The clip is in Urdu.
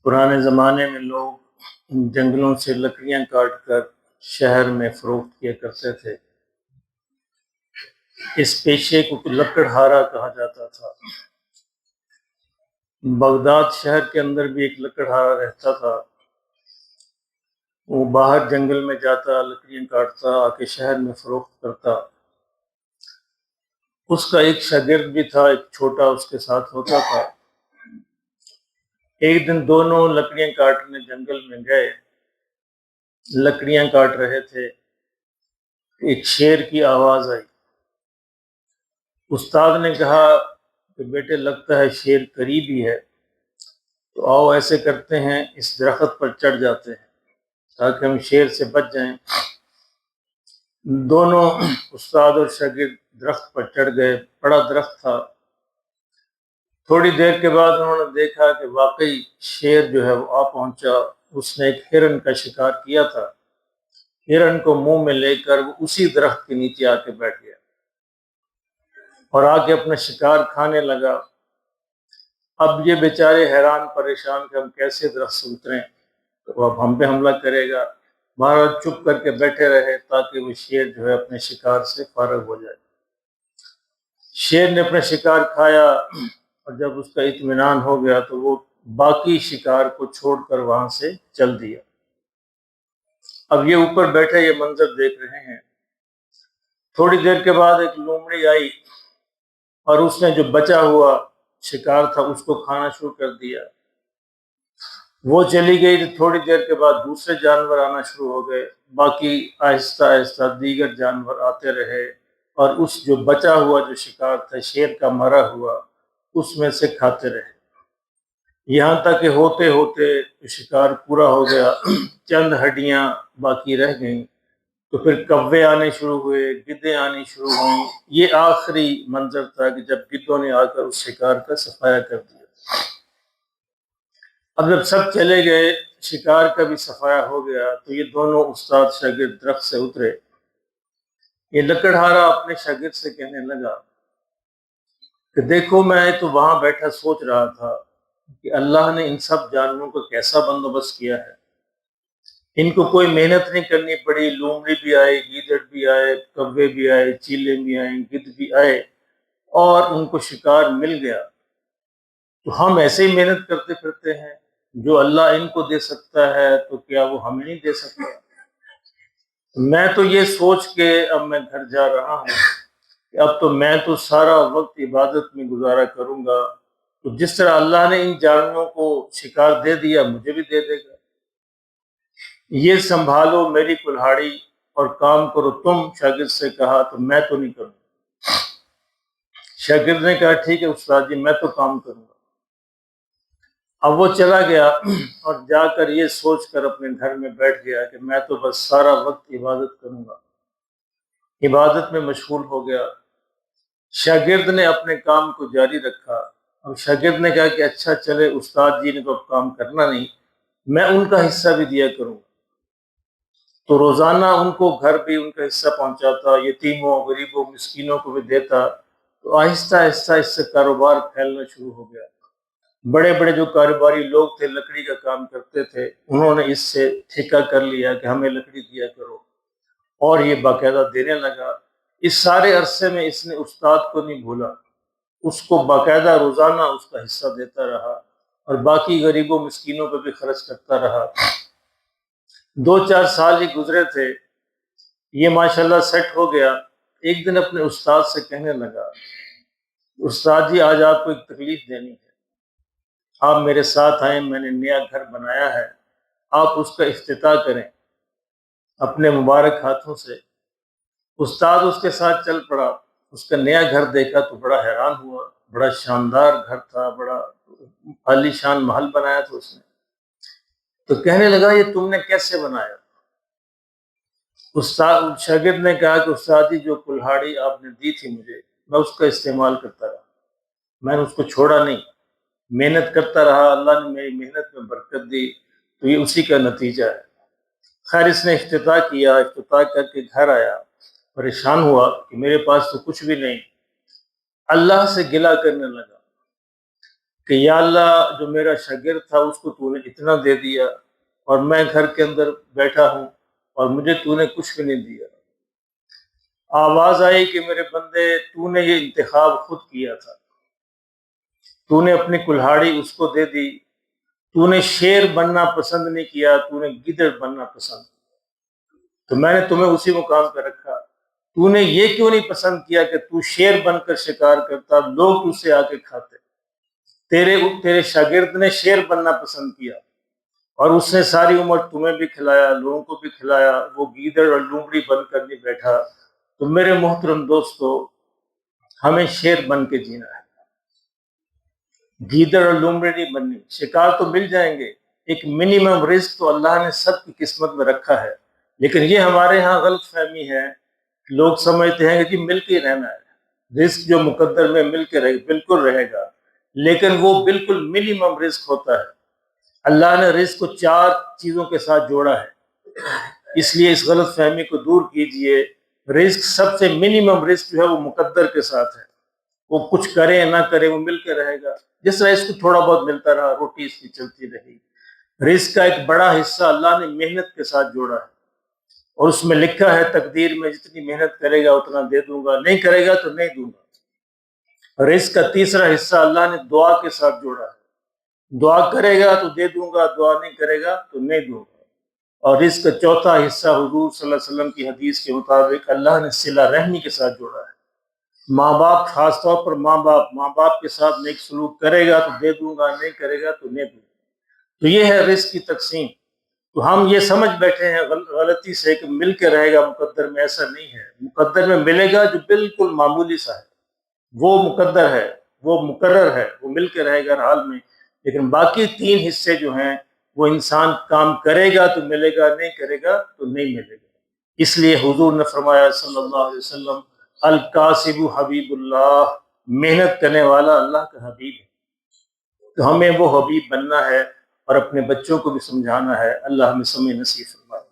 پرانے زمانے میں لوگ جنگلوں سے لکڑیاں کاٹ کر شہر میں فروخت کیا کرتے تھے۔ اس پیشے کو لکڑہارا کہا جاتا تھا۔ بغداد شہر کے اندر بھی ایک لکڑہارا رہتا تھا۔ وہ باہر جنگل میں جاتا، لکڑیاں کاٹتا، آ کے شہر میں فروخت کرتا۔ اس کا ایک شاگرد بھی تھا، ایک چھوٹا اس کے ساتھ ہوتا تھا۔ ایک دن دونوں لکڑیاں کاٹنے جنگل میں گئے، لکڑیاں کاٹ رہے تھے، ایک شیر کی آواز آئی۔ استاد نے کہا کہ بیٹے لگتا ہے شیر قریب ہی ہے، تو آؤ ایسے کرتے ہیں اس درخت پر چڑھ جاتے ہیں تاکہ ہم شیر سے بچ جائیں۔ دونوں استاد اور شاگرد درخت پر چڑھ گئے، بڑا درخت تھا۔ تھوڑی دیر کے بعد انہوں نے دیکھا کہ واقعی شیر جو ہے وہ آ پہنچا۔ اس نے ایک ہرن کا شکار کیا تھا، ہرن کو منہ میں لے کر وہ اسی درخت کے نیچے آ کے بیٹھ گیا اور آ کے اپنا شکار کھانے لگا۔ اب یہ بیچارے حیران پریشان کہ ہم کیسے درخت سے اتریں، تو اب ہم پہ حملہ کرے گا۔ مہاراج چپ کر کے بیٹھے رہے تاکہ وہ شیر جو ہے اپنے شکار سے فارغ ہو جائے۔ شیر نے اپنا شکار کھایا اور جب اس کا اطمینان ہو گیا تو وہ باقی شکار کو چھوڑ کر وہاں سے چل دیا۔ اب یہ اوپر بیٹھے یہ منظر دیکھ رہے ہیں۔ تھوڑی دیر کے بعد ایک لومڑی آئی اور اس نے جو بچا ہوا شکار تھا اس کو کھانا شروع کر دیا۔ وہ چلی گئی تو تھوڑی دیر کے بعد دوسرے جانور آنا شروع ہو گئے، باقی آہستہ آہستہ دیگر جانور آتے رہے اور اس جو بچا ہوا جو شکار تھا شیر کا مرا ہوا اس میں سے کھاتے رہے، یہاں تک کہ ہوتے ہوتے شکار پورا ہو گیا، چند ہڈیاں باقی رہ گئیں۔ تو پھر کوے آنے شروع ہوئے، گدھیں آنی شروع ہوئیں۔ یہ آخری منظر تھا کہ جب گدھوں نے آ کر اس شکار کا صفایا کر دیا۔ اب جب سب چلے گئے، شکار کا بھی صفایا ہو گیا، تو یہ دونوں استاد شاگرد درخت سے اترے۔ یہ لکڑہارا اپنے شاگرد سے کہنے لگا کہ دیکھو میں تو وہاں بیٹھا سوچ رہا تھا کہ اللہ نے ان سب جانوروں کا کیسا بندوبست کیا ہے۔ ان کو کوئی محنت نہیں کرنی پڑی، لومڑی بھی آئے، گیدڑ بھی آئے، کوے بھی آئے، چیلے بھی آئے، گدھ بھی آئے اور ان کو شکار مل گیا۔ تو ہم ایسے ہی محنت کرتے پھرتے ہیں، جو اللہ ان کو دے سکتا ہے تو کیا وہ ہمیں نہیں دے سکتا؟ میں تو یہ سوچ کے اب میں گھر جا رہا ہوں کہ اب تو میں تو سارا وقت عبادت میں گزارا کروں گا، تو جس طرح اللہ نے ان جانوروں کو شکار دے دیا مجھے بھی دے دے گا۔ یہ سنبھالو میری کلہاڑی اور کام کرو تم، شاگرد سے کہا، تو میں تو نہیں کروں۔ شاگرد نے کہا ٹھیک ہے استاد جی میں تو کام کروں گا۔ اب وہ چلا گیا اور جا کر یہ سوچ کر اپنے گھر میں بیٹھ گیا کہ میں تو بس سارا وقت عبادت کروں گا، عبادت میں مشغول ہو گیا۔ شاگرد نے اپنے کام کو جاری رکھا۔ اب شاگرد نے کہا کہ اچھا چلے استاد جی نے تو اب کام کرنا نہیں، میں ان کا حصہ بھی دیا کروں گا۔ تو روزانہ ان کو گھر بھی ان کا حصہ پہنچاتا، یتیموں غریبوں مسکینوں کو بھی دیتا۔ تو آہستہ آہستہ اس سے کاروبار پھیلنا شروع ہو گیا۔ بڑے بڑے جو کاروباری لوگ تھے لکڑی کا کام کرتے تھے، انہوں نے اس سے ٹھیکہ کر لیا کہ ہمیں لکڑی دیا کرو، اور یہ باقاعدہ دینے لگا۔ اس سارے عرصے میں اس نے استاد کو نہیں بھولا، اس کو باقاعدہ روزانہ اس کا حصہ دیتا رہا اور باقی غریبوں مسکینوں پہ بھی خرچ کرتا رہا۔ 2-4 سال ہی گزرے تھے، یہ ماشاءاللہ سیٹ ہو گیا۔ ایک دن اپنے استاد سے کہنے لگا استاد جی آج آپ کو ایک تکلیف دینی ہے، آپ میرے ساتھ آئیں، میں نے نیا گھر بنایا ہے، آپ اس کا افتتاح کریں اپنے مبارک ہاتھوں سے۔ استاد اس کے ساتھ چل پڑا، اس کا نیا گھر دیکھا تو بڑا حیران ہوا، بڑا شاندار گھر تھا، بڑا عالی شان محل بنایا تھا اس نے۔ تو کہنے لگا یہ تم نے کیسے بنایا؟ استاد شاگرد نے کہا کہ استاد جی جو کلہاڑی آپ نے دی تھی مجھے، میں اس کا استعمال کرتا رہا، میں نے اس کو چھوڑا نہیں، محنت کرتا رہا، اللہ نے میری محنت میں برکت دی، تو یہ اسی کا نتیجہ ہے۔ خیر اس نے افتتاح کیا، افتتاح کر کے گھر آیا، پریشان ہوا کہ میرے پاس تو کچھ بھی نہیں، اللہ سے گلہ کرنے لگا کہ یا اللہ جو میرا شاگرد تھا اس کو تو نے اتنا دے دیا اور میں گھر کے اندر بیٹھا ہوں اور مجھے تو نے کچھ بھی نہیں دیا۔ آواز آئی کہ میرے بندے تو نے یہ انتخاب خود کیا تھا، تو نے اپنی کلہاڑی اس کو دے دی، تو نے شیر بننا پسند نہیں کیا، تو نے گدڑ بننا پسند کیا، تو میں نے تمہیں اسی مقام پہ رکھا۔ تو نے یہ کیوں نہیں پسند کیا کہ تو شیر بن کر شکار کرتا، لوگ تجھ سے آ کے کھاتے؟ تیرے شاگرد نے شیر بننا پسند کیا اور اس نے ساری عمر تمہیں بھی کھلایا، لوگوں کو بھی کھلایا، وہ گیدڑ اور لومڑی بن کر نہیں بیٹھا۔ تو میرے محترم دوستو، ہمیں شیر بن کے جینا ہے، گیدڑ اور لومڑی نہیں بننی۔ شکار تو مل جائیں گے، ایک منیمم رزق تو اللہ نے سب کی قسمت میں رکھا ہے، لیکن یہ ہمارے ہاں غلط فہمی ہے۔ لوگ سمجھتے ہیں کہ جی مل کے ہی رہنا ہے، رزق جو مقدر میں مل کے رہے بالکل رہے گا، لیکن وہ بالکل منیمم رزق ہوتا ہے۔ اللہ نے رزق کو 4 چیزوں کے ساتھ جوڑا ہے، اس لیے اس غلط فہمی کو دور کیجئے۔ رزق سب سے منیمم رزق جو ہے وہ مقدر کے ساتھ ہے، وہ کچھ کرے نہ کرے وہ مل کے رہے گا۔ جس طرح اس کو تھوڑا بہت ملتا رہا، روٹی اس کی چلتی رہی۔ رزق کا ایک بڑا حصہ اللہ نے محنت کے ساتھ جوڑا ہے، اور اس میں لکھا ہے تقدیر میں جتنی محنت کرے گا اتنا دے دوں گا، نہیں کرے گا تو نہیں دوں گا۔ رزق کا تیسرا حصہ اللہ نے دعا کے ساتھ جوڑا ہے، دعا کرے گا تو دے دوں گا، دعا نہیں کرے گا تو نہیں دوں گا۔ اور رزق کا چوتھا حصہ حضور صلی اللہ علیہ وسلم کی حدیث کے مطابق اللہ نے صلہ رحمی کے ساتھ جوڑا ہے۔ ماں باپ، خاص طور پر ماں باپ کے ساتھ نیک سلوک کرے گا تو دے دوں گا، نہیں کرے گا تو نہیں دوں گا۔ تو یہ ہے رزق کی تقسیم۔ تو ہم یہ سمجھ بیٹھے ہیں غلطی سے کہ مل کے رہے گا مقدر میں، ایسا نہیں ہے۔ مقدر میں ملے گا جو بالکل معمولی سا ہے، وہ مقدر ہے، وہ مقرر ہے، وہ مل کے رہے گا ہر حال میں۔ لیکن باقی 3 حصے جو ہیں وہ انسان کام کرے گا تو ملے گا، نہیں کرے گا تو نہیں ملے گا۔ اس لیے حضور نے فرمایا صلی اللہ علیہ وسلم، الکاسب حبیب اللہ، محنت کرنے والا اللہ کا حبیب ہے۔ تو ہمیں وہ حبیب بننا ہے اور اپنے بچوں کو بھی سمجھانا ہے۔ اللہ ہمیں سمجھ نصیب فرمائے۔